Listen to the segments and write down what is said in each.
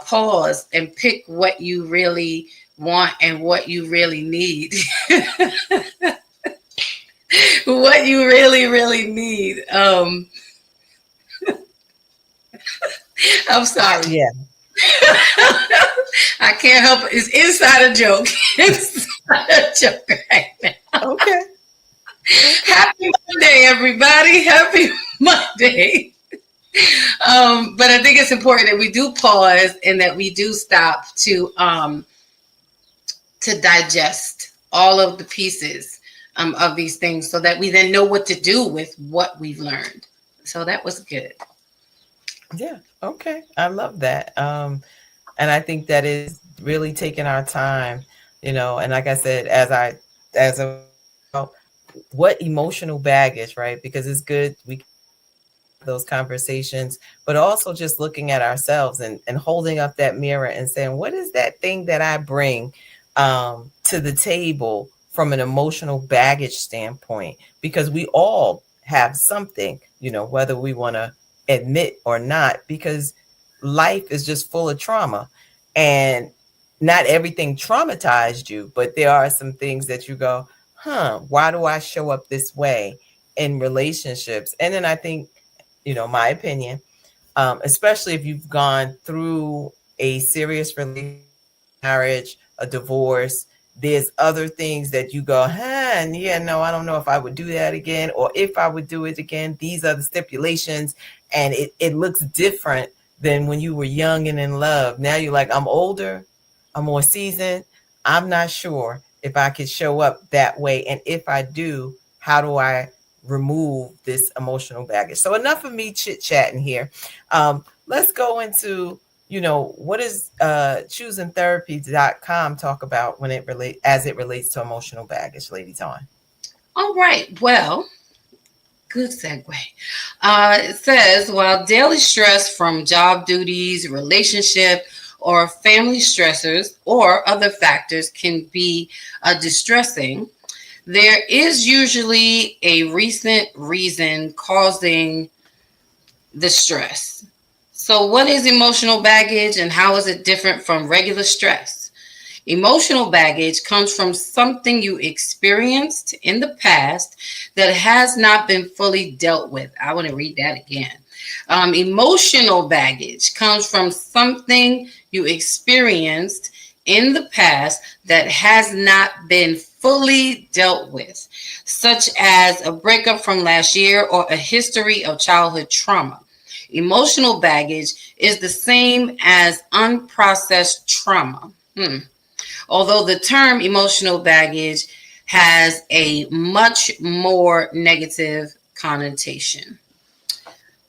pause and pick what you really want and what you really need. What you really, really need. I'm sorry. Yeah. I can't help it. It's inside a joke. Inside a joke right now. Okay. Okay. Happy Monday, everybody. Happy Monday. But I think it's important that we do pause and that we do stop to digest all of the pieces of these things so that we then know what to do with what we've learned. So that was good. Yeah. Okay. I love that. And I think that is really taking our time, and like I said, as a what emotional baggage, right? Because it's good we those conversations, but also just looking at ourselves and holding up that mirror and saying, what is that thing that I bring to the table from an emotional baggage standpoint? Because we all have something, whether we want to admit or not, because life is just full of trauma, and not everything traumatized you, but there are some things that you go, why do I show up this way in relationships? And then I think, my opinion, especially if you've gone through a serious marriage, a divorce, there's other things that you go, yeah, no, I don't know if I would do that again, or if I would do it again, these are the stipulations, and it looks different than when you were young and in love. Now you're like, I'm older, I'm more seasoned, I'm not sure if I could show up that way, and if I do, how do I remove this emotional baggage? So enough of me chit-chatting here. Let's go into, what is choosingtherapy.com talk about when it relates to emotional baggage, Lady Dawn? All right. Well, good segue. It says, while daily stress from job duties, relationship, or family stressors or other factors can be distressing, there is usually a recent reason causing the stress. So, what is emotional baggage and how is it different from regular stress? Emotional baggage comes from something you experienced in the past that has not been fully dealt with. I want to read that again. Emotional baggage comes from something you experienced in the past that has not been fully dealt with, such as a breakup from last year or a history of childhood trauma. Emotional baggage is the same as unprocessed trauma. Although the term emotional baggage has a much more negative connotation.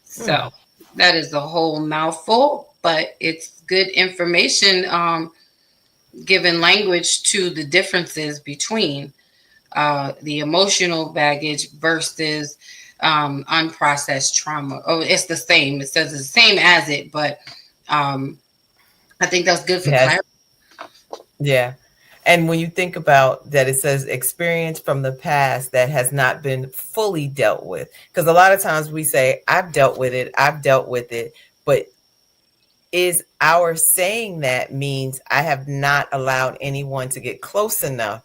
So that is a whole mouthful, but it's good information, giving language to the differences between the emotional baggage versus unprocessed trauma. Oh, it's the same. It says it's the same as it, but I think that's good for clarity. Yeah. And when you think about that, it says experience from the past that has not been fully dealt with. Because a lot of times we say, I've dealt with it. But is our saying that means I have not allowed anyone to get close enough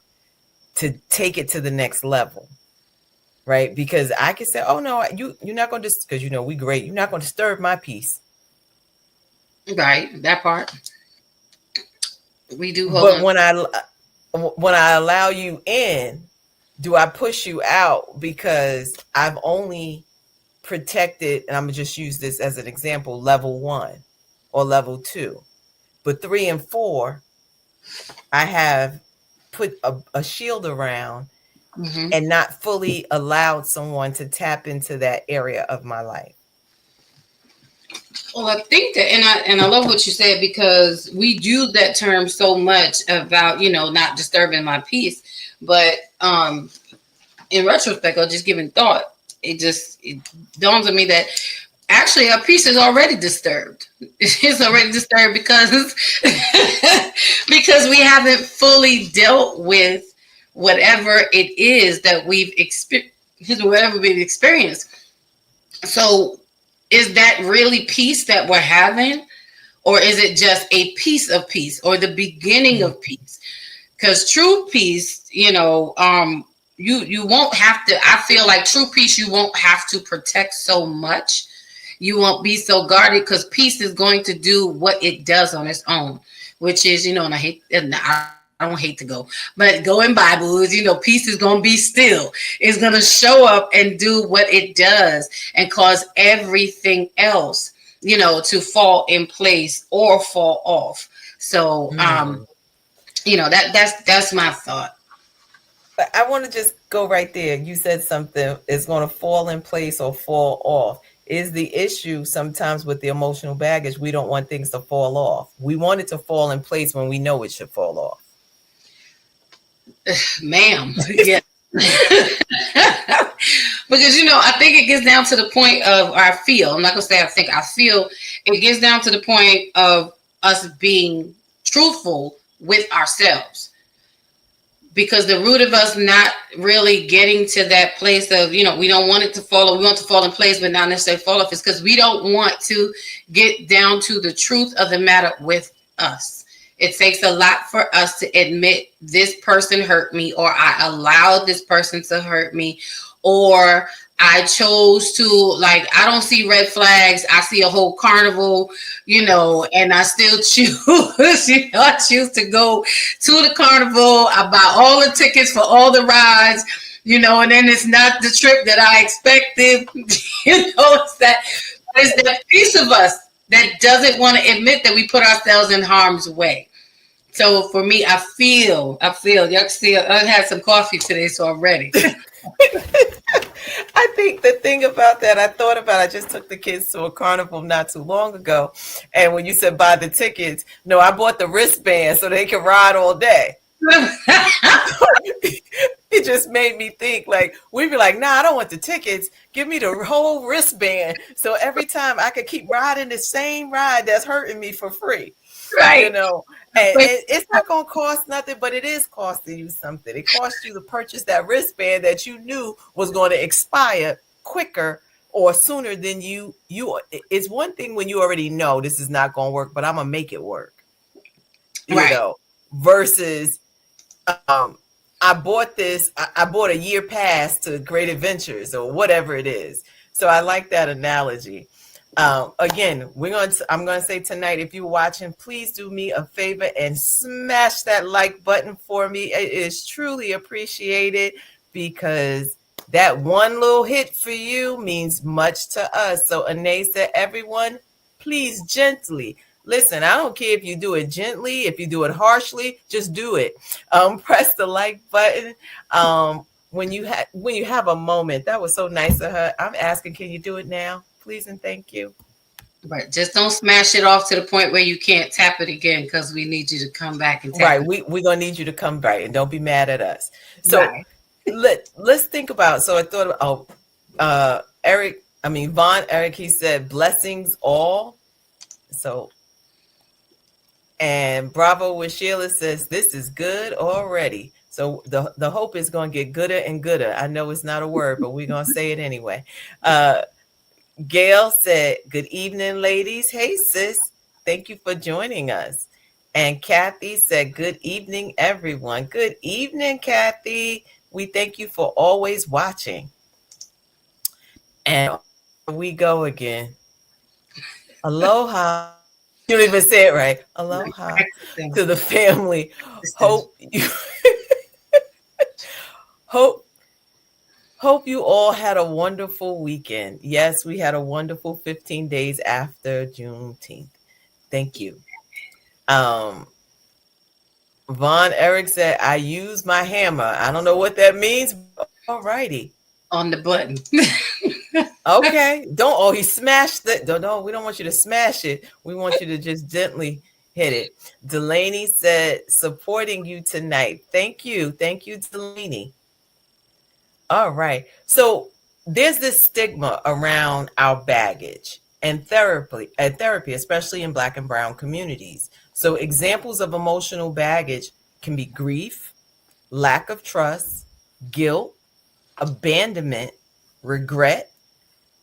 to take it to the next level. Right? Because I can say, oh, no, you're not going to, because, we great. You're not going to disturb my peace. Right. That part. We do hold but on. when I allow you in, do I push you out because I've only protected, and I'm gonna just use this as an example, level 1 or level 2, but 3 and 4, I have put a shield around and not fully allowed someone to tap into that area of my life. Well, I think that, and I love what you said, because we use that term so much about, not disturbing my peace. But in retrospect, or just giving thought, it dawns on me that actually our peace is already disturbed. It's already disturbed because because we haven't fully dealt with whatever it is that we've experienced. So is that really peace that we're having, or is it just a piece of peace or the beginning of peace? Because true peace, you won't have to. I feel like true peace, you won't have to protect so much. You won't be so guarded because peace is going to do what it does on its own, which is, and I don't hate to go, but go in Bible is, peace is going to be still. It's going to show up and do what it does and cause everything else, to fall in place or fall off. So, Mm. that's my thought. But I want to just go right there. You said something is going to fall in place or fall off. Is the issue sometimes with the emotional baggage? We don't want things to fall off. We want it to fall in place when we know it should fall off. Ma'am. Yeah. Because I think it gets down to the point of, or I feel, I'm not gonna say I think, I feel it gets down to the point of us being truthful with ourselves. Because the root of us not really getting to that place of, we don't want it to fall, we want it to fall in place, but not necessarily fall off, is because we don't want to get down to the truth of the matter with us. It takes a lot for us to admit this person hurt me, or I allowed this person to hurt me, or I chose to, like, I don't see red flags. I see a whole carnival, and I still choose, I choose to go to the carnival. I buy all the tickets for all the rides, and then it's not the trip that I expected. It's that piece of us that doesn't want to admit that we put ourselves in harm's way. So for me, I feel, y'all see, I had some coffee today, so I'm ready. I think the thing about that, I thought about, I just took the kids to a carnival not too long ago. And when you said buy the tickets, no, I bought the wristband so they can ride all day. It just made me think, like, we'd be like, nah, I don't want the tickets. Give me the whole wristband. So every time I could keep riding the same ride that's hurting me for free. You Right. know, and it's not going to cost nothing, but it is costing you something. It cost you to purchase that wristband that you knew was going to expire quicker or sooner than you. It's one thing when you already know this is not going to work, but I'm going to make it work, Right. versus I bought this, I bought a year pass to Great Adventures or whatever it is. So I like that analogy. Again, I'm going to say tonight, if you're watching, please do me a favor and smash that like button for me. It is truly appreciated, because that one little hit for you means much to us. So Anae said, everyone, please gently. Listen, I don't care if you do it gently, if you do it harshly, just do it. Press the like button. When you have a moment. That was so nice of her. I'm asking, can you do it now? Please and thank you. But just don't smash it off to the point where you can't tap it again, because we need you to come back and tap Right. it. We're gonna need you to come back, and don't be mad at us. So Right. let's think about, so I thought about Von Eric, he said blessings all. So, and Bravo with Sheila says this is good already. So the hope is gonna get gooder and gooder. I know it's not a word, but we're gonna say it anyway. Gail said, good evening, ladies. Hey, sis. Thank you for joining us. And Kathy said, good evening, everyone. Good evening, Kathy. We thank you for always watching. And we go again. Aloha. You don't even say it right. Aloha to the family. Hope you hope Hope you all had a wonderful weekend. Yes, we had a wonderful 15 days after Juneteenth. Thank you. Um, Von Eric said, I use my hammer. I don't know what that means. All righty. On the button. Okay. He smashed it. No, we don't want you to smash it. We want you to just gently hit it. Delaney said, supporting you tonight. Thank you. Thank you, Delaney. All right. So there's this stigma around our baggage and therapy, especially in Black and Brown communities. So examples of emotional baggage can be grief, lack of trust, guilt, abandonment, regret,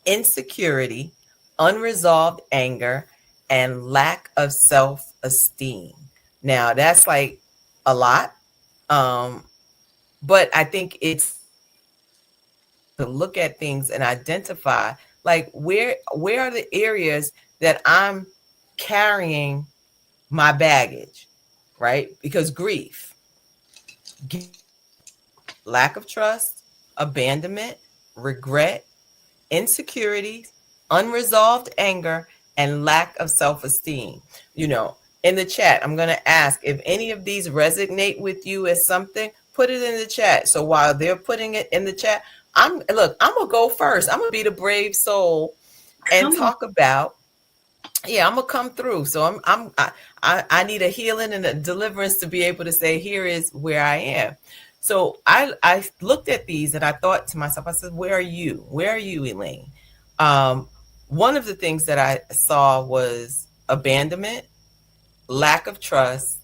insecurity, unresolved anger, and lack of self-esteem. Now, that's like a lot. Um, but I think it's important to look at things and identify, like, where are the areas that I'm carrying my baggage, right? Because grief, guilt, lack of trust, abandonment, regret, insecurities, unresolved anger, and lack of self esteem. You know, in the chat, I'm going to ask if any of these resonate with you as something, put it in the chat. So while they're putting it in the chat, I'm going to go first. I'm going to be the brave soul and Come on. talk about, yeah, I'm gonna come through. So I need a healing and a deliverance to be able to say, here is where I am. So I looked at these and I thought to myself, I said, where are you? Where are you, Elaine? Um, one of the things that I saw was abandonment, lack of trust,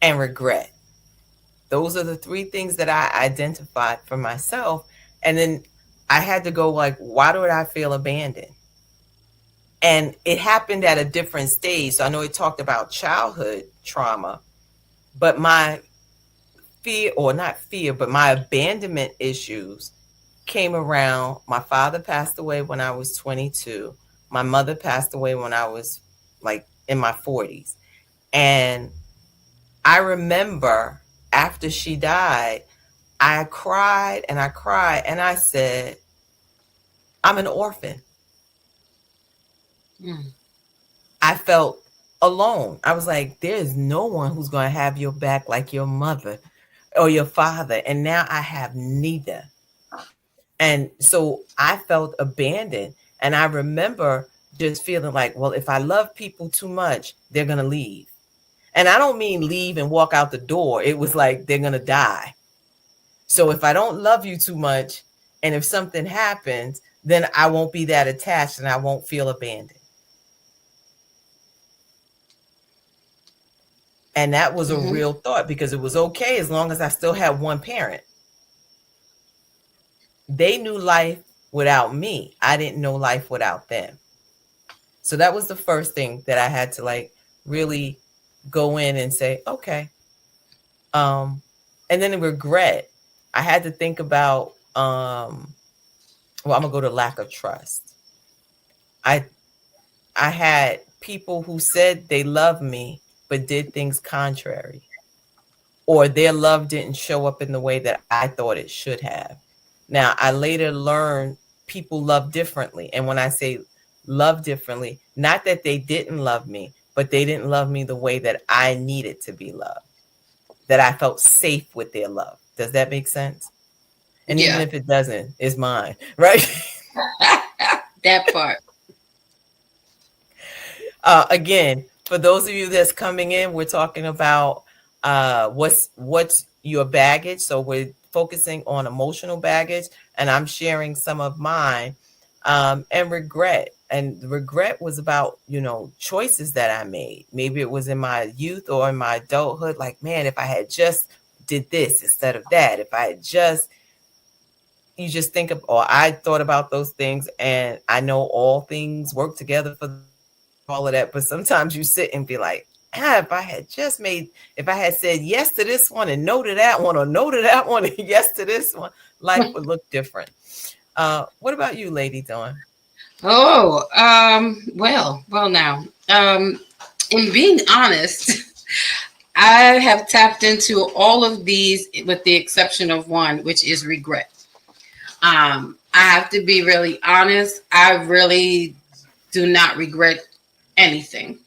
and regret. Those are the three things that I identified for myself. And then I had to go like, why do I feel abandoned? And it happened at a different stage. So I know it talked about childhood trauma, but my fear, or not fear, but my abandonment issues came around. My father passed away when I was 22. My mother passed away when I was like in my 40s. And I remember after she died, I cried and I cried and I said, I'm an orphan. Mm. I felt alone. I was like, there's no one who's going to have your back like your mother or your father. And now I have neither. And so I felt abandoned. And I remember just feeling like, well, if I love people too much, they're going to leave. And I don't mean leave and walk out the door. It was like they're going to die. So if I don't love you too much, and if something happens, then I won't be that attached and I won't feel abandoned. And that was a Mm-hmm. real thought, because it was okay as long as I still had one parent. They knew life without me. I didn't know life without them. So that was the first thing that I had to like really go in and say, okay. And then the regret. I had to think about well, I'm gonna go to lack of trust. I I had people who said they loved me but did things contrary, or their love didn't show up in the way that I thought it should have. Now, I later learned people love differently. And when I say love differently, not that they didn't love me, but they didn't love me the way that I needed to be loved, that I felt safe with their love. Does that make sense? And even Yeah. if it doesn't, it's mine, right? That part. Again, for those of you that's coming in, we're talking about what's your baggage. So we're focusing on emotional baggage, and I'm sharing some of mine, and regret. And the regret was about, choices that I made. Maybe it was in my youth or in my adulthood. Like, man, if I had just did this instead of that, if I had just, you just think of, or I thought about those things, and I know all things work together for the all of that, but sometimes you sit and be like, if I had said yes to this one and no to that one, or no to that one and yes to this one, life would look different. What about you, Lady Dawn? Oh, well now. In being honest, I have tapped into all of these with the exception of one, which is regret. I have to be really honest. I really do not regret anything.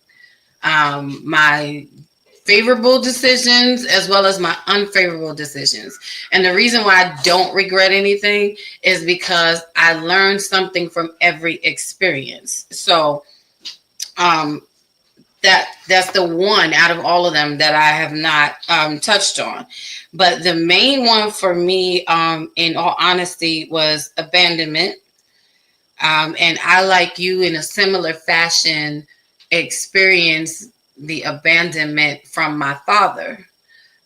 My favorable decisions as well as my unfavorable decisions. And the reason why I don't regret anything is because I learned something from every experience. So um, that's the one out of all of them that I have not touched on. But the main one for me, in all honesty, was abandonment. And I, like you, in a similar fashion, experienced the abandonment from my father.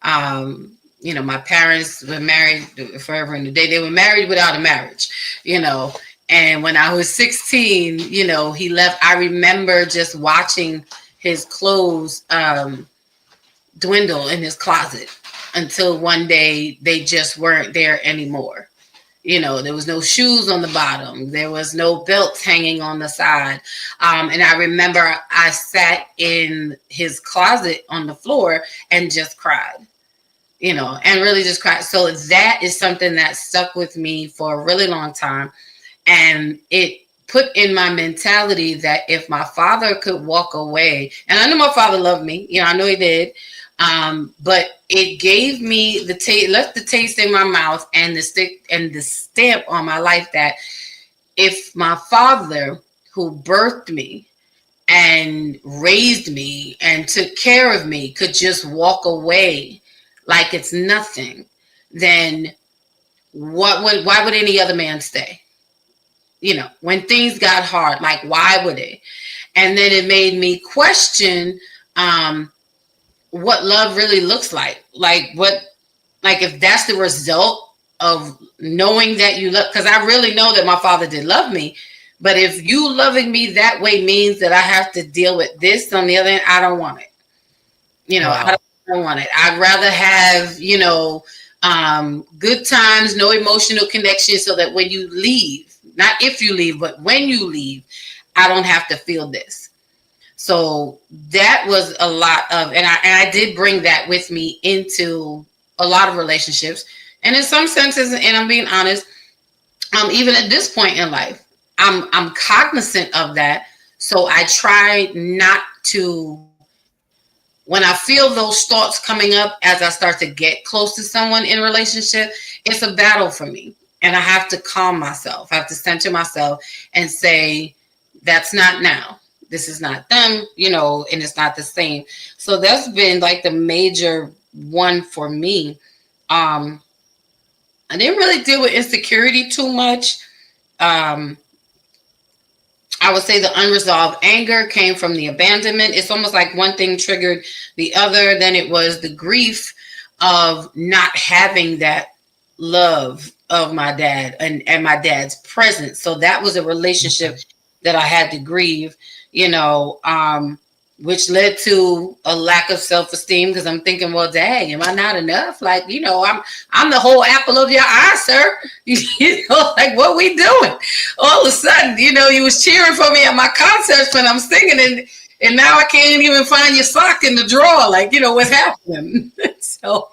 My parents were married forever and a day. They were married without a marriage, you know, And when I was 16, he left. I remember just watching his clothes dwindle in his closet until one day they just weren't there anymore. There was no shoes on the bottom. There was no belts hanging on the side. And I remember I sat in his closet on the floor and just cried, and really just cried. So that is something that stuck with me for a really long time. And it put in my mentality that if my father could walk away, and I know my father loved me, I know he did, but it gave me left the taste in my mouth and the stick and the stamp on my life that if my father, who birthed me and raised me and took care of me, could just walk away like it's nothing, then why would any other man stay? When things got hard, like, why would it? And then it made me question what love really looks like. Like if that's the result of knowing that you love, because I really know that my father did love me. But if you loving me that way means that I have to deal with this on the other end, I don't want it. I don't want it. I'd rather have, good times, no emotional connection, so that when you leave, not if you leave, but when you leave, I don't have to feel this. So that was a lot of, and I did bring that with me into a lot of relationships. And in some senses, and I'm being honest, even at this point in life, I'm cognizant of that. So I try not to, when I feel those thoughts coming up as I start to get close to someone in a relationship, it's a battle for me. And I have to calm myself. I have to center myself and say, that's not now. This is not them, and it's not the same. So that's been like the major one for me. I didn't really deal with insecurity too much. I would say the unresolved anger came from the abandonment. It's almost like one thing triggered the other. Then it was the grief of not having that love of my dad and my dad's presence. So that was a relationship that I had to grieve, which led to a lack of self-esteem, because I'm thinking, well, dang, am I not enough? Like, I'm the whole apple of your eye, sir. Like, what we doing? All of a sudden, you was cheering for me at my concerts when I'm singing, and now I can't even find your sock in the drawer. Like, what's happening? So,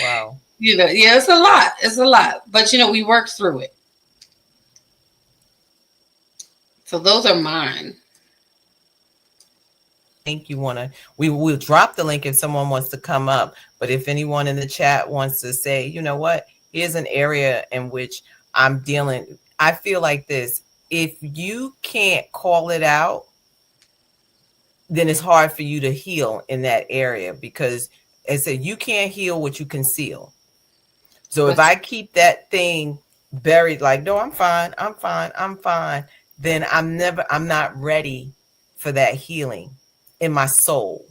wow. Yeah, it's a lot. It's a lot. But, we work through it. So those are mine. Think we will drop the link if someone wants to come up. But if anyone in the chat wants to say, you know what, here's an area in which I'm dealing. I feel like this. If you can't call it out, then it's hard for you to heal in that area, because it said you can't heal what you conceal. So if I keep that thing buried, like, no, I'm fine, then I'm not ready for that healing in my soul,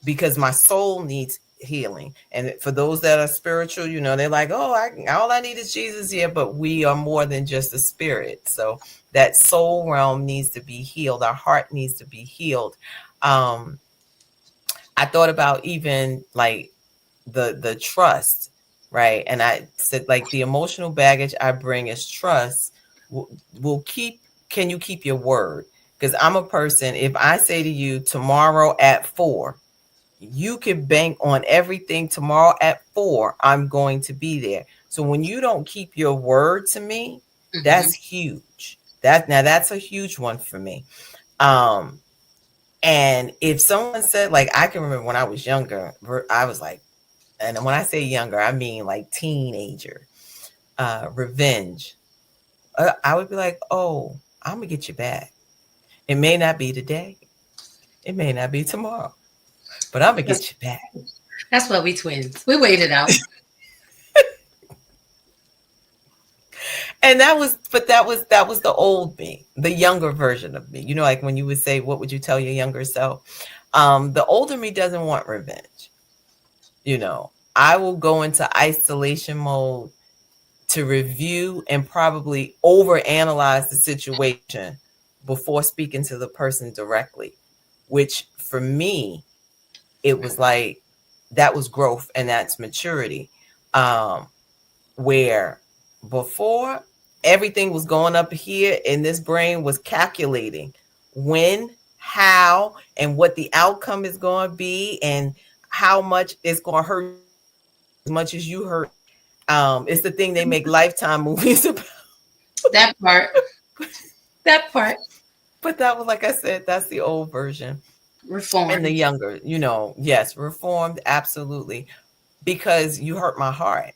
because my soul needs healing. And for those that are spiritual, they're like, oh, all I need is Jesus. Yeah, but we are more than just a spirit. So that soul realm needs to be healed. Our heart needs to be healed. I thought about even like the trust, right? And I said, like, the emotional baggage I bring is trust. Can you keep your word? Because I'm a person, if I say to you tomorrow at 4, you can bank on everything. Tomorrow at 4, I'm going to be there. So when you don't keep your word to me, that's huge. That's a huge one for me. And if someone said, like, I can remember when I was younger, I was like, and when I say younger, I mean like teenager, revenge. I would be like, oh, I'm gonna get you back. It may not be today, it may not be tomorrow, but I'm gonna get you back. That's why we twins. We waited out. And that was the old me, the younger version of me. Like when you would say, what would you tell your younger self? The older me doesn't want revenge. I will go into isolation mode to review and probably overanalyze the situation before speaking to the person directly, which for me, it was like that was growth and that's maturity. Um, where before everything was going up here and this brain was calculating when, how, and what the outcome is going to be and how much it's going to hurt as much as you hurt. It's the thing they make Lifetime movies about. That part. That part. But that was, like I said, that's the old version. And the Reformed. younger, yes, reformed, absolutely, because you hurt my heart.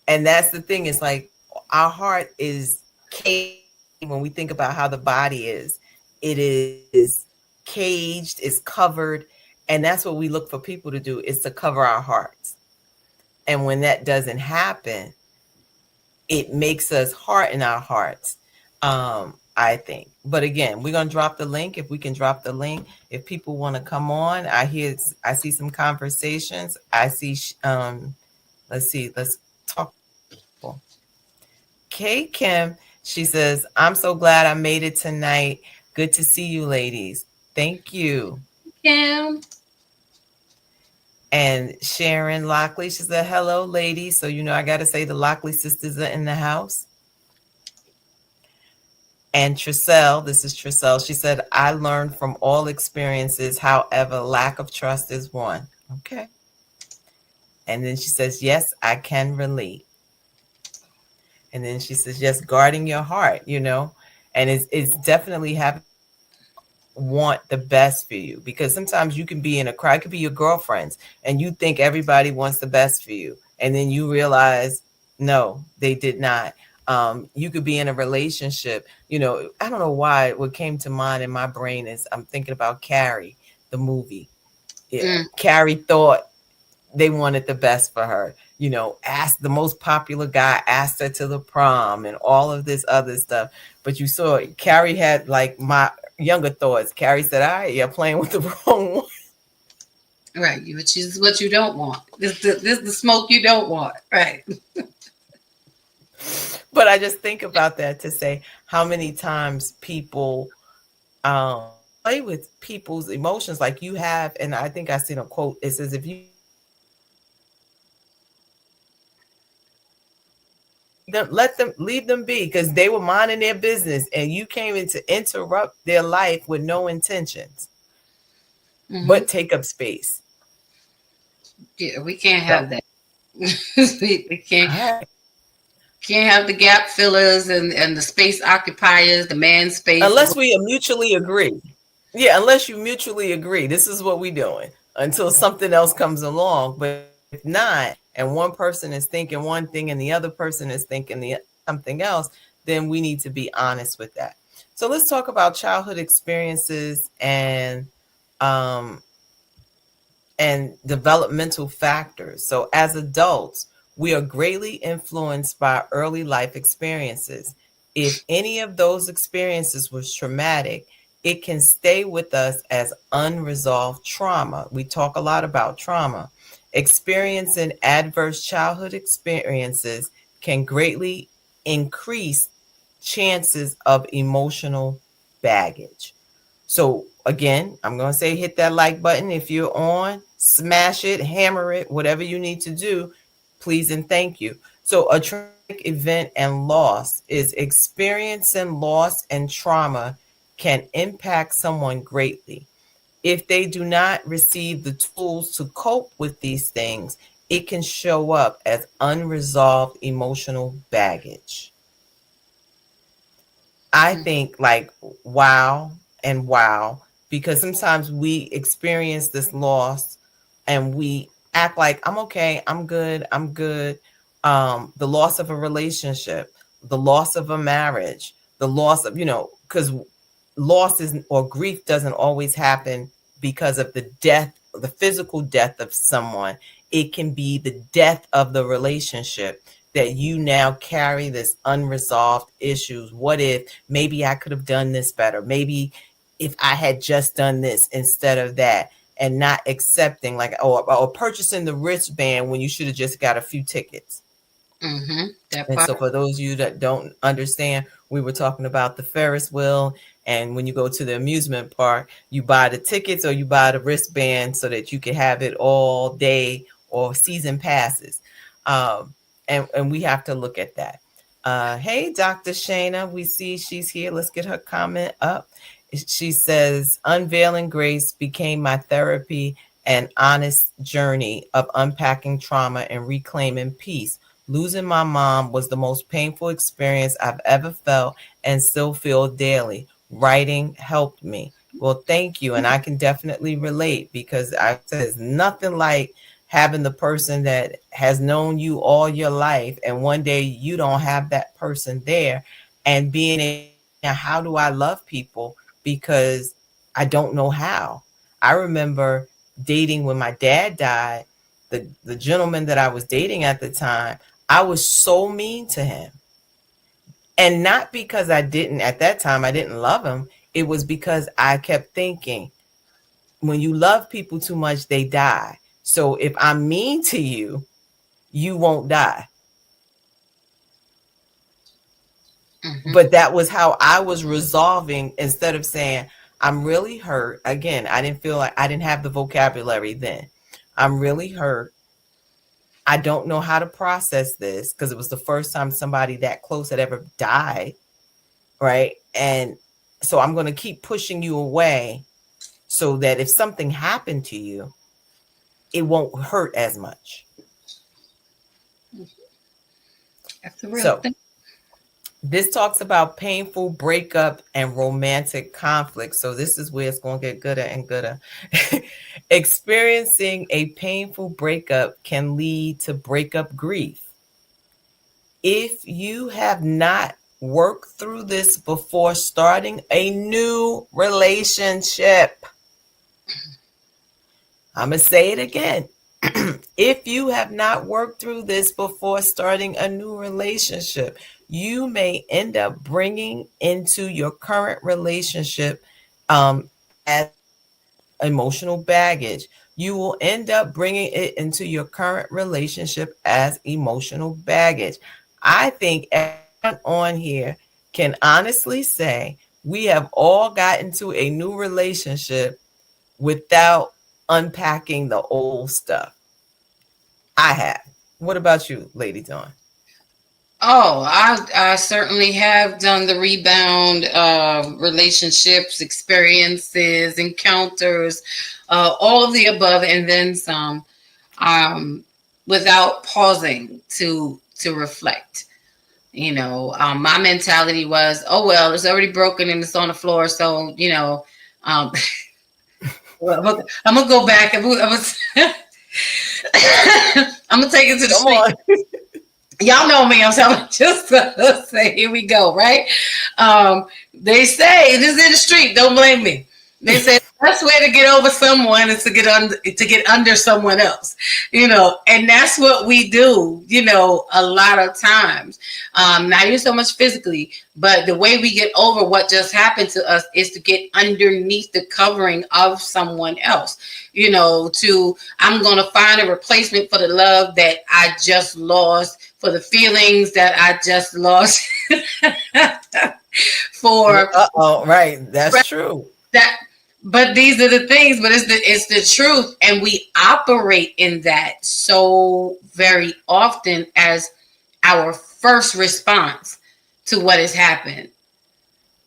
And that's the thing, is like our heart is caged. When we think about how the body is, it is caged, it's covered, and that's what we look for people to do, is to cover our hearts. And when that doesn't happen, it makes us harden our hearts, I think. But again, we're going to drop the link. If we can drop the link, if people want to come on, I see some conversations. I see, let's talk to some people. Kay Kim, she says, I'm so glad I made it tonight. Good to see you, ladies. Thank you. Kim. And Sharon Lockley, she said, hello, ladies. So, I got to say the Lockley sisters are in the house. And Trisselle, this is Trisselle, she said, I learned from all experiences, however, lack of trust is one. Okay. And then she says, yes, I can relate. And then she says, yes, guarding your heart, and it's definitely having want the best for you, because sometimes you can be in a crowd, it could be your girlfriends, and you think everybody wants the best for you. And then you realize, no, they did not. You could be in a relationship, I don't know why what came to mind in my brain is I'm thinking about Carrie, the movie. Yeah. Carrie thought they wanted the best for her, asked the most popular guy, asked her to the prom and all of this other stuff. But you saw Carrie had like my younger thoughts. Carrie said, all right, you're playing with the wrong one. Right. Which is what you don't want. This the smoke you don't want. Right. But I just think about that to say how many times people play with people's emotions like you have. And I think I seen a quote. It says, if you leave them be, because they were minding their business and you came in to interrupt their life with no intentions, but take up space. Yeah, we can't have that. we can't have the gap fillers and the space occupiers, the man space. Unless we mutually agree. Yeah, unless you mutually agree. This is what we're doing until something else comes along. But if not, and one person is thinking one thing and the other person is thinking something else, then we need to be honest with that. So let's talk about childhood experiences and developmental factors. So as adults, we are greatly influenced by early life experiences. If any of those experiences was traumatic, it can stay with us as unresolved trauma. We talk a lot about trauma. Experiencing adverse childhood experiences can greatly increase chances of emotional baggage. So again, I'm going to say hit that like button. If you're on, smash it, hammer it, whatever you need to do, please and thank you. So a traumatic event and loss is experiencing loss and trauma can impact someone greatly. If they do not receive the tools to cope with these things, it can show up as unresolved emotional baggage. I think like wow and wow, because sometimes we experience this loss and we act like I'm okay, I'm good, I'm good. The loss of a relationship, the loss of a marriage, the loss of, because loss is or grief doesn't always happen because of the death, the physical death of someone. It can be the death of the relationship that you now carry this unresolved issues. What if maybe I could have done this better? Maybe if I had just done this instead of that, and not accepting like or purchasing the wristband when you should have just got a few tickets. Mm-hmm. That And so, part. for those of you that don't understand, we were talking about the Ferris wheel. And when you go to the amusement park, you buy the tickets or you buy the wristband so that you can have it all day, or season passes. Um, and we have to look at that. Hey, Dr. Shayna, we see she's here. Let's get her comment up. She says, Unveiling Grace became my therapy and honest journey of unpacking trauma and reclaiming peace. Losing my mom was the most painful experience I've ever felt and still feel daily. Writing helped me. Well, thank you. And I can definitely relate, because I said it's nothing like having the person that has known you all your life, and one day you don't have that person there, and being able to say, now, how do I love people? Because I don't know how. I remember dating when my dad died. The gentleman that I was dating at the time, I was so mean to him. And not because I didn't, at that time, I didn't love him. It was because I kept thinking, when you love people too much, they die. So if I'm mean to you, you won't die. Mm-hmm. But that was how I was resolving, instead of saying, I'm really hurt. Again, I didn't feel like, I didn't have the vocabulary then. I'm really hurt. I don't know how to process this, because it was the first time somebody that close had ever died. Right. And so I'm going to keep pushing you away so that if something happened to you, it won't hurt as much. That's the real So thing. this talks about painful breakup and romantic conflict. So this is where it's going to get gooder and gooder. Experiencing a painful breakup can lead to breakup grief. If you have not worked through this before starting a new relationship, I'm going to say it again. If you have not worked through this before starting a new relationship, you may end up bringing into your current relationship as emotional baggage. You will end up bringing it into your current relationship as emotional baggage. I think everyone on here can honestly say we have all gotten to a new relationship without unpacking the old stuff. I have. What about you, Lady Dawn? Oh, I certainly have done the rebound, relationships, experiences, encounters, all of the above, and then some, um, without pausing to reflect. My mentality was, oh well, it's already broken and it's on the floor, so um, well, I'm gonna go back. I'm gonna take it to the Come street. on. Y'all know me. I'm telling just say, here we go, right? They say it is in the street. Don't blame me. They say the best way to get over someone is to get under someone else, and that's what we do, a lot of times. Not even so much physically, but the way we get over what just happened to us is to get underneath the covering of someone else. I'm gonna find a replacement for the love that I just lost, for the feelings that I just lost, for Uh-oh, right. That's true. that. But these are the things, but it's the truth, and we operate in that so very often as our first response to what has happened,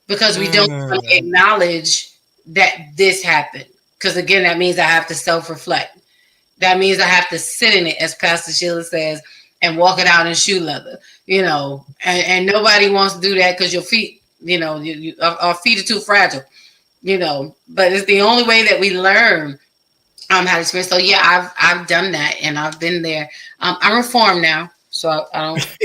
because we don't want to Mm. acknowledge that this happened, because again, that means I have to self-reflect. That means I have to sit in it, as Pastor Sheila says, and walk it out in shoe leather, and nobody wants to do that, because your feet, our feet are too fragile, but it's the only way that we learn how to experience. So yeah, I've done that, and I've been there. I'm reformed now, so I don't,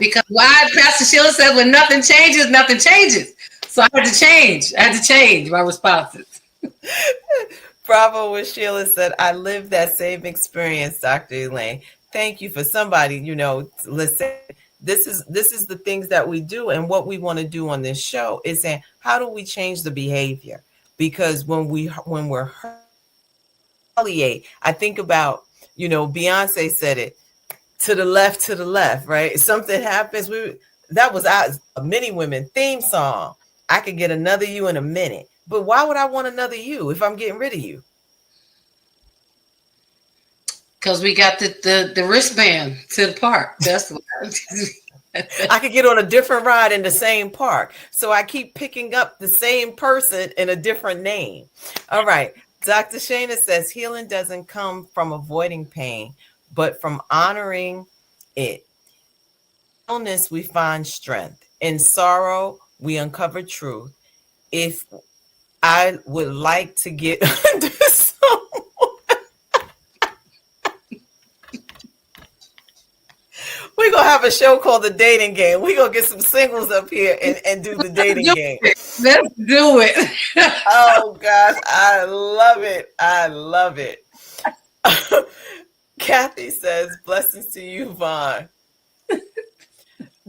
because why Pastor Sheila said, when nothing changes, nothing changes. So I had to change. I had to change my responses. Bravo, what Sheila said. I lived that same experience, Dr. Elaine. Thank you for somebody, listen. This is the things that we do, and what we want to do on this show is saying, how do we change the behavior? Because when we're hurt, retaliate. I think about, Beyonce said it. to the left, right? Something happens. That was our Many Women theme song. I could get another you in a minute. But why would I want another you if I'm getting rid of you? Because we got the wristband to the park. That's what. I could get on a different ride in the same park. So I keep picking up the same person in a different name. All right. Dr. Shana says healing doesn't come from avoiding pain, but from honoring it. Illness, we find strength. In sorrow, we uncover truth. If I would like to get under we're gonna have a show called The Dating Game. We're gonna get some singles up here and do the dating game. Let's do it. Oh gosh, I love it. I love it. Kathy says, blessings to you, Vaughn.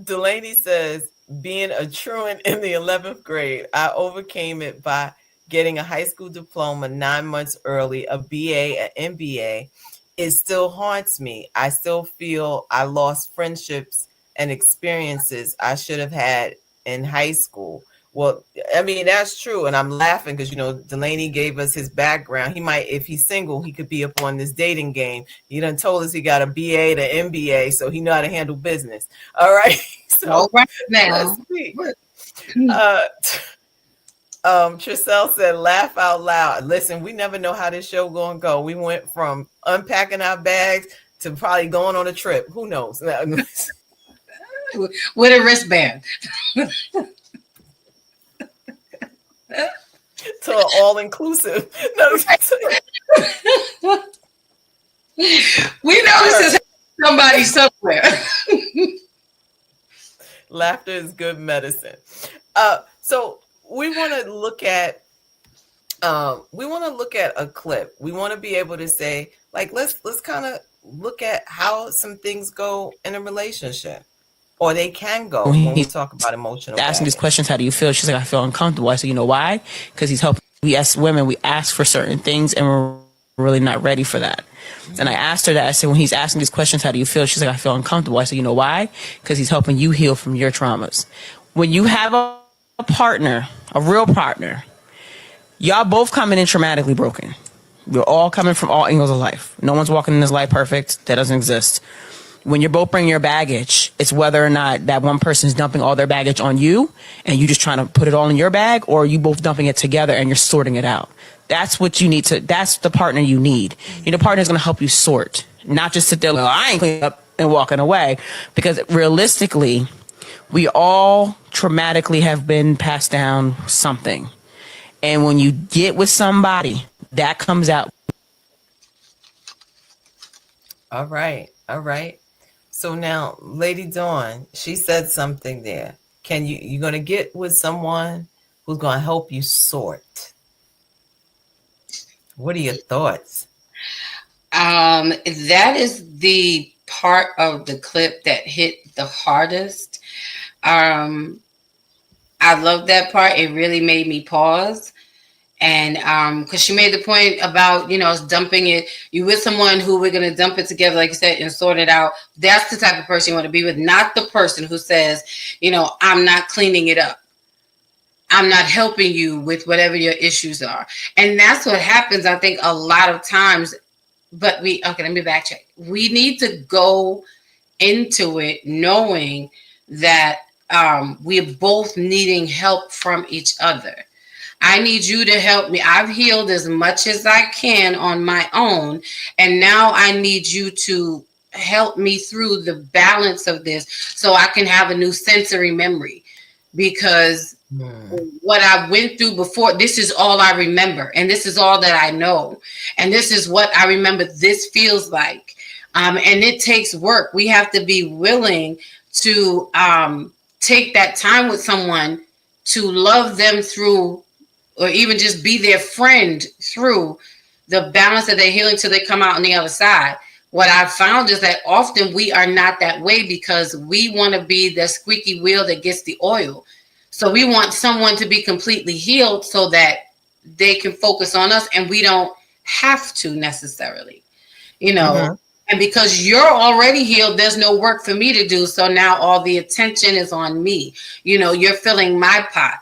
Delaney says, being a truant in the 11th grade, I overcame it by getting a high school diploma 9 months early, a BA, an MBA. It still haunts me. I still feel I lost friendships and experiences I should have had in high school. Well, I mean, that's true. And I'm laughing because, Delaney gave us his background. He might, if he's single, he could be up on this dating game. He done told us he got a BA to MBA, so he know how to handle business. All right. So all right now. Tricelle said, laugh out loud. Listen, we never know how this show gonna go. We went from unpacking our bags to probably going on a trip. Who knows? With a wristband. To an all-inclusive. No. We know this is somebody somewhere. Laughter is good medicine. So we want to look at a clip. We want to be able to say, like, let's kind of look at how some things go in a relationship, or they can go when we talk about emotional. Asking these questions, how do you feel? She's like, I feel uncomfortable. I said, you know why? Because he's helping. We ask women, we ask for certain things, and we're really not ready for that. And I asked her that. I said, when he's asking these questions, how do you feel? She's like, I feel uncomfortable. I said, you know why? Because he's helping you heal from your traumas. When you have a partner, a real partner, y'all both coming in traumatically broken. We're all coming from all angles of life. No one's walking in this life perfect. That doesn't exist. When you're both bringing your baggage, it's whether or not that one person is dumping all their baggage on you and you just trying to put it all in your bag, or you both dumping it together and you're sorting it out. That's what you need to, that's the partner you need. Your partner is going to help you sort, not just sit there, well, I ain't cleaning up and walking away. Because realistically, we all traumatically have been passed down something. And when you get with somebody, that comes out. All right. All right. So now, Lady Dawn, she said something there. You're going to get with someone who's going to help you sort. What are your thoughts? That is the part of the clip that hit the hardest. I love that part. It really made me pause. And because she made the point about, dumping it. You with someone who we're going to dump it together, like you said, and sort it out. That's the type of person you want to be with, not the person who says, I'm not cleaning it up. I'm not helping you with whatever your issues are. And that's what happens, I think, a lot of times. But let me backtrack. We need to go into it knowing that we're both needing help from each other. I need you to help me. I've healed as much as I can on my own. And now I need you to help me through the balance of this so I can have a new sensory memory. Because what I went through before, this is all I remember. And this is all that I know. And this is what I remember this feels like. And it takes work. We have to be willing to take that time with someone to love them through, or even just be their friend through the balance that they're healing till they come out on the other side. What I've found is that often we are not that way because we want to be the squeaky wheel that gets the oil. So we want someone to be completely healed so that they can focus on us and we don't have to necessarily, And because you're already healed, there's no work for me to do. So now all the attention is on me. You're filling my pot.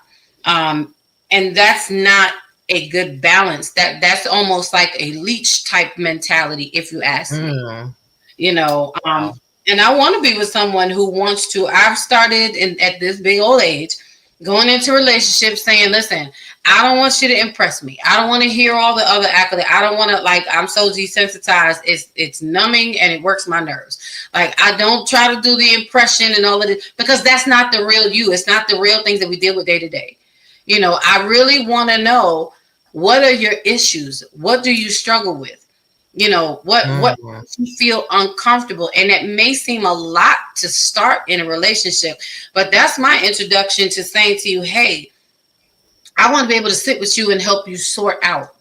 And that's not a good balance. That's almost like a leech type mentality, if you ask me. Mm, you know um wow. and I want to be with someone who wants to. I've started at this big old age going into relationships saying, listen, I don't want you to impress me. I don't want to hear all the other accolades. I don't want to, like, I'm so desensitized. It's numbing and it works my nerves. Like, I don't try to do the impression and all of it, because that's not the real you. It's not the real things that we deal with day to day. I really want to know, what are your issues? What do you struggle with? What Mm, makes you feel uncomfortable? And it may seem a lot to start in a relationship, but that's my introduction to saying to you, hey, I want to be able to sit with you and help you sort out,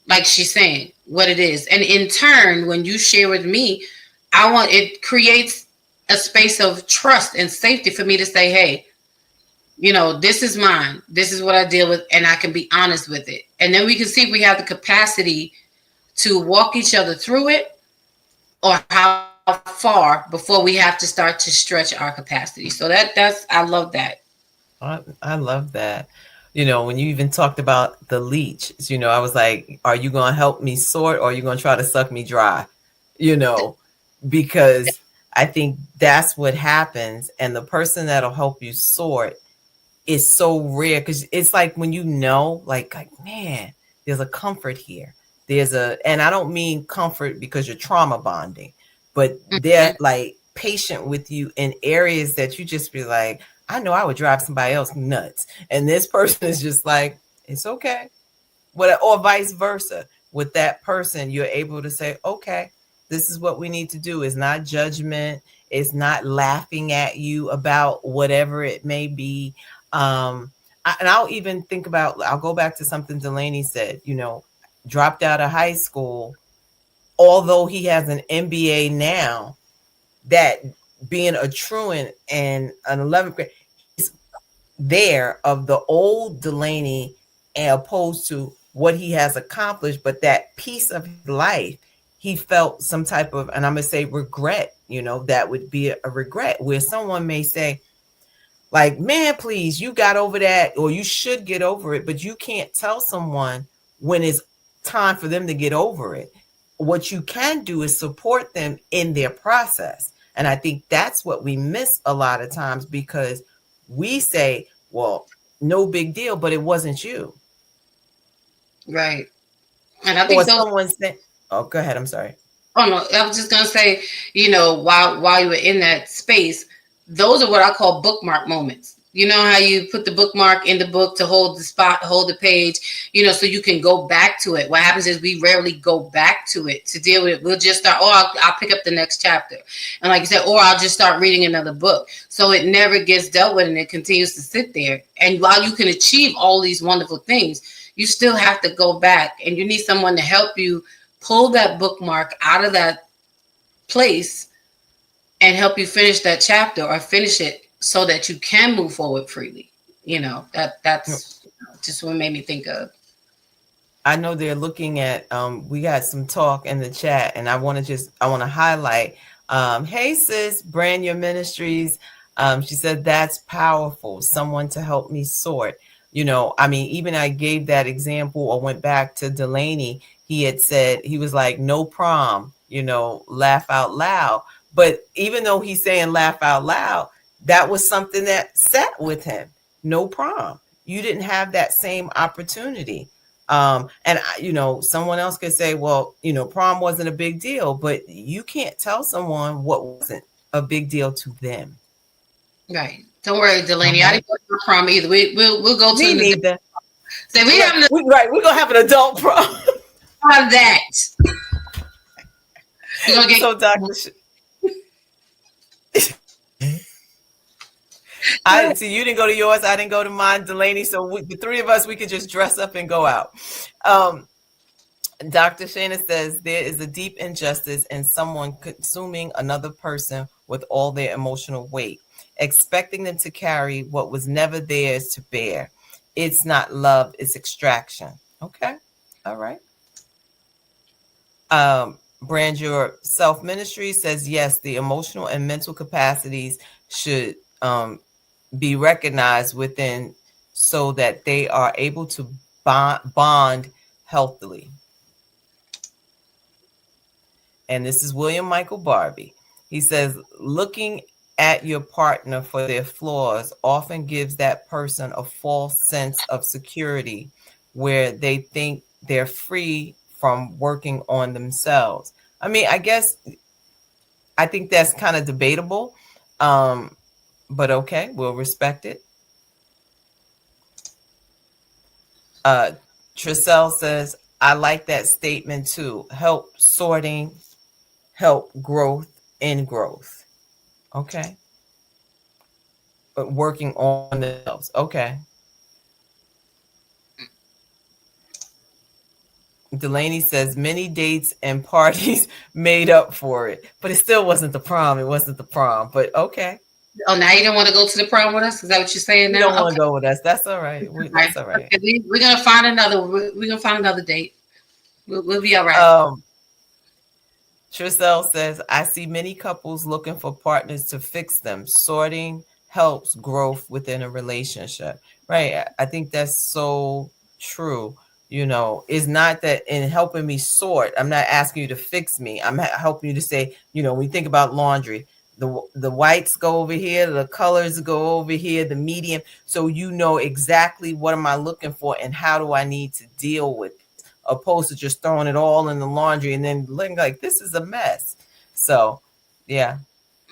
like she's saying, what it is. And in turn, when you share with me, it creates a space of trust and safety for me to say, hey, this is mine. This is what I deal with, and I can be honest with it. And then we can see if we have the capacity to walk each other through it, or how far before we have to start to stretch our capacity. So that's I love that. I love that. When you even talked about the leech, I was like, are you going to help me sort, or are you going to try to suck me dry? You know, because I think that's what happens. And the person that'll help you sort is so rare, because it's like when like, man, there's a comfort here. And I don't mean comfort because you're trauma bonding, but they're Mhm. like patient with you in areas that you just be like, I know I would drive somebody else nuts. And this person is just like, it's okay. Or vice versa. With that person, you're able to say, okay, this is what we need to do. It's not judgment. It's not laughing at you about whatever it may be. And I'll even I'll go back to something Delaney said, dropped out of high school, although he has an MBA now, that being a truant and an 11th grade, he's there of the old Delaney, opposed to what he has accomplished. But that piece of his life, he felt some type of, and I'm going to say regret, that would be a regret, where someone may say, like, man, please, you got over that, or you should get over it, but you can't tell someone when it's time for them to get over it. What you can do is support them in their process. And I think that's what we miss a lot of times, because we say, well, no big deal, but it wasn't you. Right. And I Or think those. someone said, oh, go ahead. I'm sorry. Oh no, I was just gonna say, while you were in that space, those are what I call bookmark moments. You know how you put the bookmark in the book to hold the spot, hold the page, so you can go back to it. What happens is we rarely go back to it to deal with it. We'll just start, I'll pick up the next chapter. And like you said, or I'll just start reading another book. So it never gets dealt with, and it continues to sit there. And while you can achieve all these wonderful things, you still have to go back, and you need someone to help you pull that bookmark out of that place and help you finish that chapter or finish it so that you can move forward freely. That's just what made me think of. I know they're looking at, we got some talk in the chat, and I want to highlight, hey sis, Brand Your Ministries. She said, that's powerful. Someone to help me sort. I mean, even I gave that example, or went back to Delaney. He had said, he was like, no prom, laugh out loud. But even though he's saying laugh out loud, that was something that sat with him. No prom. You didn't have that same opportunity. And someone else could say, well, prom wasn't a big deal, but you can't tell someone what wasn't a big deal to them. Right. Don't worry, All Delaney. I right. didn't go to the prom either. We'll go Me to the neither. say we Right. having to We're gonna have an adult prom. have that. We're gonna get So Dr. I see you didn't go to yours, I didn't go to mine, Delaney. So the three of us, we could just dress up and go out. Dr. Shana says there is a deep injustice in someone consuming another person with all their emotional weight, expecting them to carry what was never theirs to bear. It's not love, it's extraction. Okay. All right. Brand Your Self Ministry says, yes, the emotional and mental capacities should be recognized within so that they are able to bond healthily. And this is William Michael Barbie. He says, looking at your partner for their flaws often gives that person a false sense of security where they think they're free from working on themselves. I mean, I think that's kind of debatable, but okay, we'll respect it. Trissell says, I like that statement too. Help sorting, help growth in growth. Okay. But working on themselves. Okay. Delaney says many dates and parties made up for it, but it still wasn't the prom. It wasn't the prom, but okay. Oh, now you don't want to go to the prom with us? Is that what you're saying You now? don't want Okay. to go with us. That's all right. That's all right. Okay. We're gonna find another. We're gonna find another date. We'll be all right. Trissell says, I see many couples looking for partners to fix them. Sorting helps growth within a relationship. Right. I think that's so true. You know, it's not that in helping me sort, I'm not asking you to fix me. I'm helping you to say, you know, when you think about laundry, the whites go over here, the colors go over here, the medium. So you know exactly what am I looking for and how do I need to deal with it, opposed to just throwing it all in the laundry and then looking like this is a mess. So, yeah.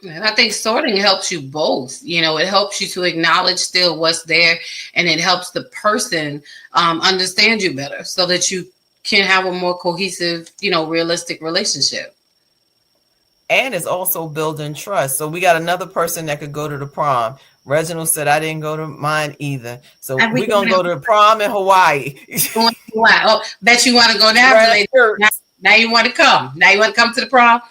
And I think sorting helps you both. You know, it helps you to acknowledge still what's there, and it helps the person understand you better, so that you can have a more cohesive, realistic relationship. And it's also building trust. So we got another person that could go to the prom. Reginald said, I didn't go to mine either. So we're going to go to the prom in Hawaii. Oh, bet you want to go now. Now you want to come. Now you want to come to the prom.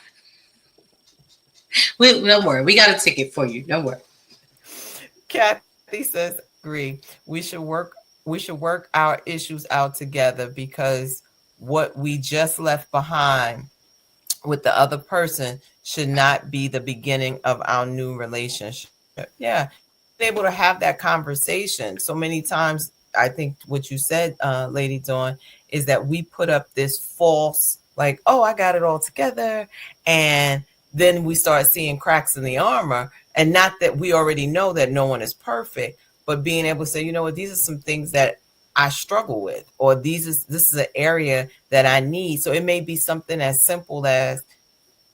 Don't worry. We got a ticket for you. Don't worry. Kathy says, agree. We should work our issues out together, because what we just left behind with the other person should not be the beginning of our new relationship. Yeah. Being able to have that conversation. So many times, I think what you said, Lady Dawn, is that we put up this false, like, oh, I got it all together. And then we start seeing cracks in the armor. And not that we already know that no one is perfect, but being able to say, you know what, these are some things that I struggle with, or this is an area that I need. So it may be something as simple as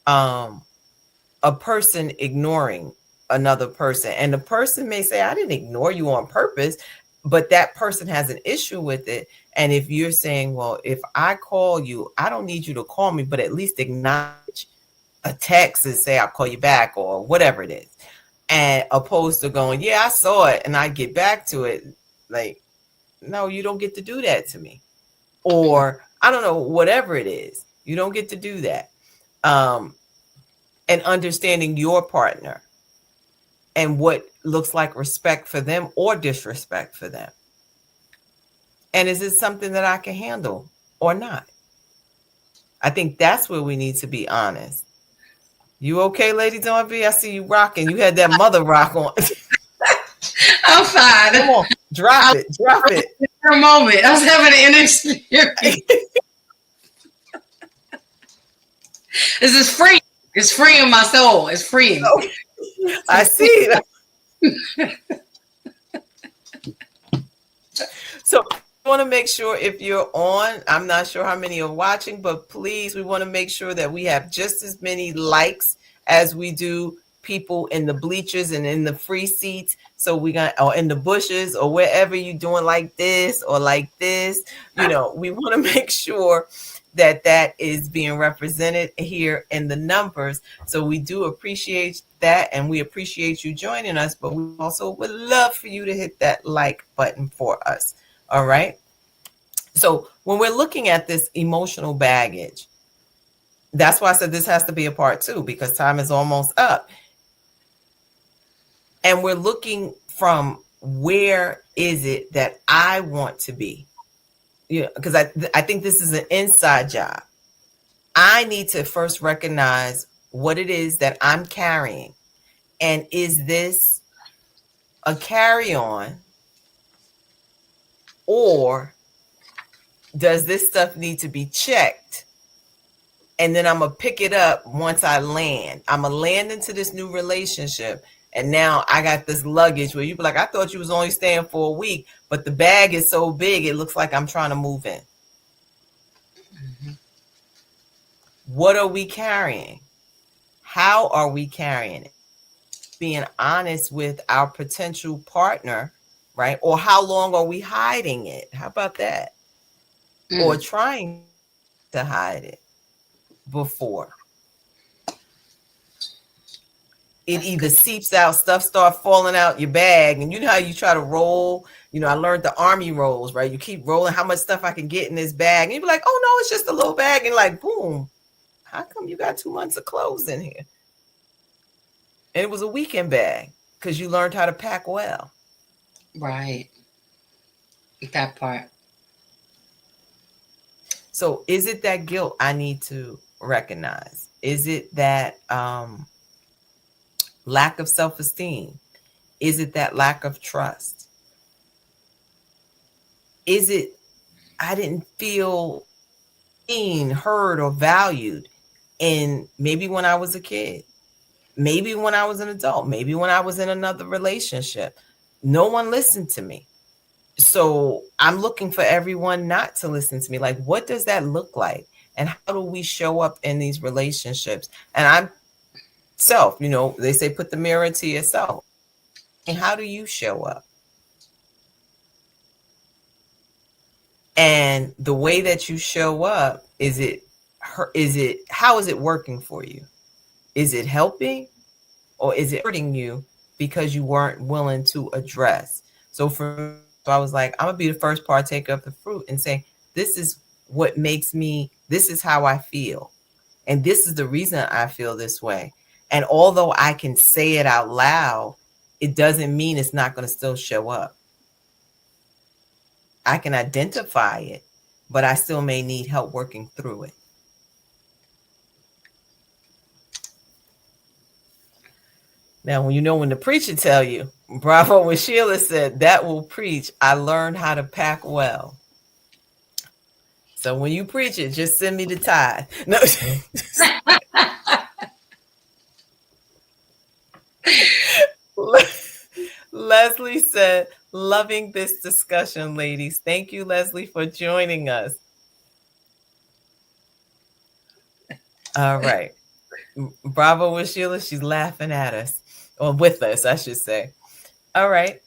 a person ignoring another person. And the person may say, I didn't ignore you on purpose, but that person has an issue with it. And if you're saying, well, if I call you, I don't need you to call me, but at least acknowledge a text and say, I'll call you back, or whatever it is. And opposed to going, yeah, I saw it and I get back to it. Like, no, you don't get to do that to me. Or I don't know, whatever it is, you don't get to do that. And understanding your partner and what looks like respect for them or disrespect for them. And is it something that I can handle or not? I think that's where we need to be honest. You okay, Lady Dawn B? I see you rocking. You had that mother rock on. I'm fine. Come on, drop it. For a moment, I was having an inner experience. This is free. It's freeing my soul. It's freeing. I see it. So we want to make sure, if you're on, I'm not sure how many are watching, but please, we want to make sure that we have just as many likes as we do people in the bleachers and in the free seats. So or in the bushes, or wherever you're doing like this or like this, we want to make sure that is being represented here in the numbers. So we do appreciate that, and we appreciate you joining us, but we also would love for you to hit that like button for us. All right. So when we're looking at this emotional baggage, that's why I said this has to be a part 2, because time is almost up. And we're looking from, where is it that I want to be? Because I think this is an inside job. I need to first recognize what it is that I'm carrying. And is this a carry-on, or does this stuff need to be checked? And then I'm going to pick it up once I land. I'm going to land into this new relationship. And now I got this luggage where you be like, I thought you was only staying for a week, but the bag is so big, it looks like I'm trying to move in. Mm-hmm. What are we carrying? How are we carrying it? Being honest with our potential partner, right? Or how long are we hiding it? How about that? Or trying to hide it before it That's either good. seeps out, stuff start falling out your bag. And you know how you try to roll, I learned the army rolls, right? You keep rolling how much stuff I can get in this bag. And you be like, oh no, it's just a little bag. And like, boom, how come you got 2 months of clothes in here? And it was a weekend bag because you learned how to pack well. Right. That part. So is it that guilt I need to recognize? Is it that lack of self-esteem? Is it that lack of trust? Is it I didn't feel seen, heard, or valued in maybe when I was a kid, maybe when I was an adult, maybe when I was in another relationship? No one listened to me. So I'm looking for everyone not to listen to me. Like, what does that look like? And how do we show up in these relationships? And I'm self, they say put the mirror to yourself. And how do you show up? And the way that you show up, how is it working for you? Is it helping, or is it hurting you because you weren't willing to address? So I was like, I'm gonna be the first partaker of the fruit and say, this is what makes me, this is how I feel. And this is the reason I feel this way. And although I can say it out loud, it doesn't mean it's not going to still show up. I can identify it, but I still may need help working through it. Now, when the preacher tell you, bravo, when Sheila said, that will preach, I learned how to pack well. So when you preach it, just send me the tithe. No. Leslie said, loving this discussion, ladies. Thank you, Leslie, for joining us. All right. Bravo with Sheila. She's laughing at us, or with us, I should say. All right.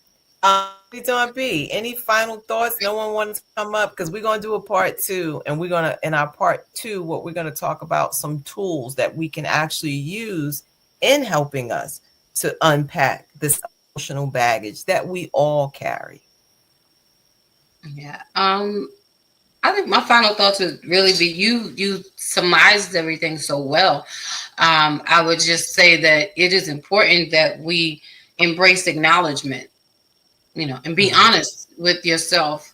Don't be any final thoughts? No one wants to come up, because we're going to do a part 2, and we're going to, in our part 2, what we're going to talk about some tools that we can actually use in helping us to unpack this emotional baggage that we all carry. Yeah. I think my final thoughts would really be, you surmised everything so well. I would just say that it is important that we embrace acknowledgement, and be honest with yourself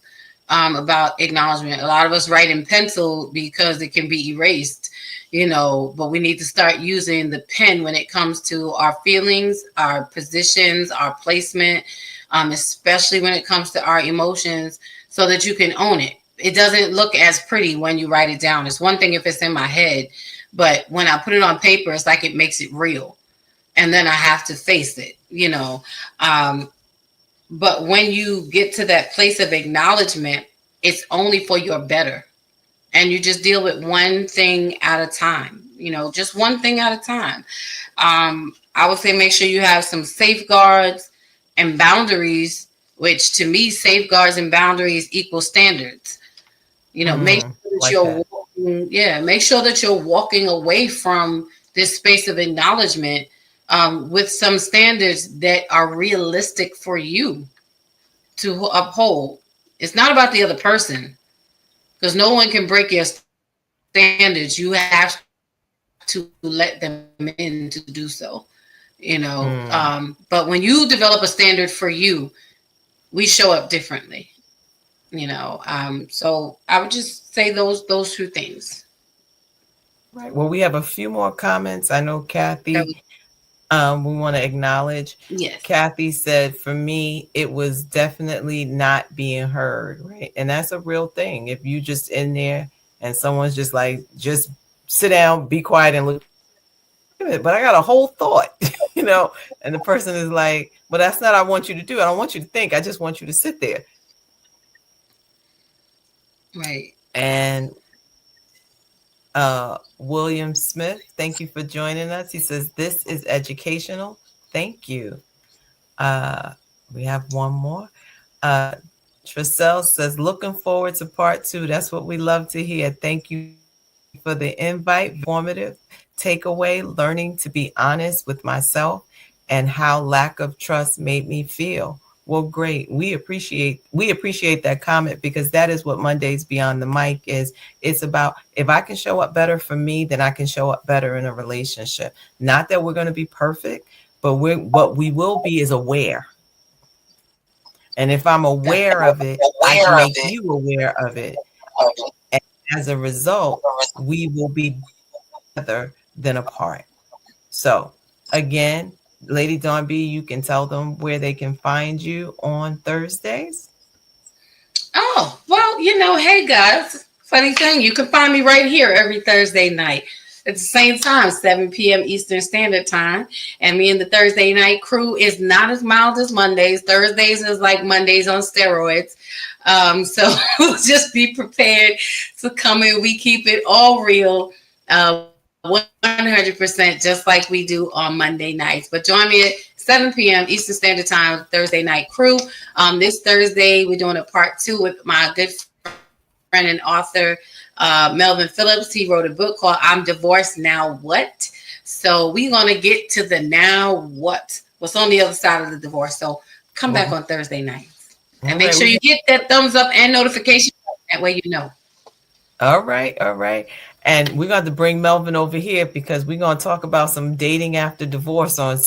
about acknowledgement. A lot of us write in pencil because it can be erased, but we need to start using the pen when it comes to our feelings, our positions, our placement, especially when it comes to our emotions, so that you can own it. It doesn't look as pretty when you write it down. It's one thing if it's in my head, but when I put it on paper, it's like it makes it real. And then I have to face it, but when you get to that place of acknowledgement, it's only for your better. And you just deal with one thing at a time, just one thing at a time. I would say make sure you have some safeguards and boundaries, which to me, safeguards and boundaries equal standards. Make sure that like you're that. make sure that you're walking away from this space of acknowledgement with some standards that are realistic for you to uphold. It's not about the other person, because no one can break your standards. You have to let them in to do so. But when you develop a standard for you, we show up differently. So I would just say those two things. right. Well, we have a few more comments. I know Kathy, So, we want to acknowledge. yes. Kathy said, for me, it was definitely not being heard, right? And that's a real thing. If you just in there and someone's just like, just sit down, be quiet, and look, but I got a whole thought, and the person is like, but that's not what I want you to do. I don't want you to think. I just want you to sit there. Right. And William Smith, thank you for joining us. He says, this is educational. Thank you. Uh, we have one more. Tricelle says, looking forward to part 2. That's what we love to hear. Thank you for the invite. Informative takeaway, learning to be honest with myself and how lack of trust made me feel. Well, great. We appreciate that comment, because that is what Mondays Beyond the Mic is. It's about, if I can show up better for me, then I can show up better in a relationship. Not that we're going to be perfect, but what we will be is aware. And if I'm aware of it, I can make you aware of it. And as a result, we will be together than apart. So again, Lady Dawn B, you can tell them where they can find you on Thursdays. Oh, well, hey guys. Funny thing, you can find me right here every Thursday night at the same time, 7 p.m. Eastern Standard Time. And me and the Thursday night crew is not as mild as Mondays. Thursdays is like Mondays on steroids. So just be prepared to come in. We keep it all real, 100%, just like we do on Monday nights. But join me at 7 p.m. Eastern Standard Time, Thursday night crew. This Thursday, we're doing a part 2 with my good friend and author, Melvin Phillips. He wrote a book called I'm Divorced Now What? So we're going to get to the now what's on the other side of the divorce. So come back on Thursday nights. And make sure you get that thumbs up and notification. That way you know. All right. And we're going to bring Melvin over here, because we're going to talk about some dating after divorce on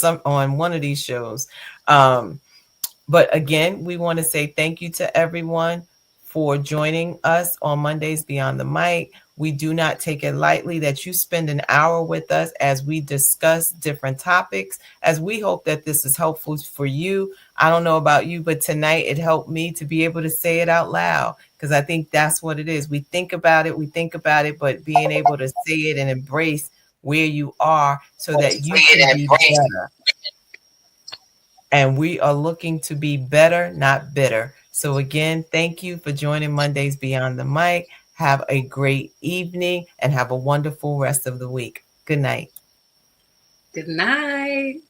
one of these shows. But again, we want to say thank you to everyone for joining us on Mondays Beyond the Mic. We do not take it lightly that you spend an hour with us as we discuss different topics, as we hope that this is helpful for you. I don't know about you, but tonight it helped me to be able to say it out loud, because I think that's what it is. We think about it, but being able to say it and embrace where you are so that you can be better. And we are looking to be better, not bitter. So again, thank you for joining Mondays Beyond the Mic. Have a great evening and have a wonderful rest of the week. Good night. Good night.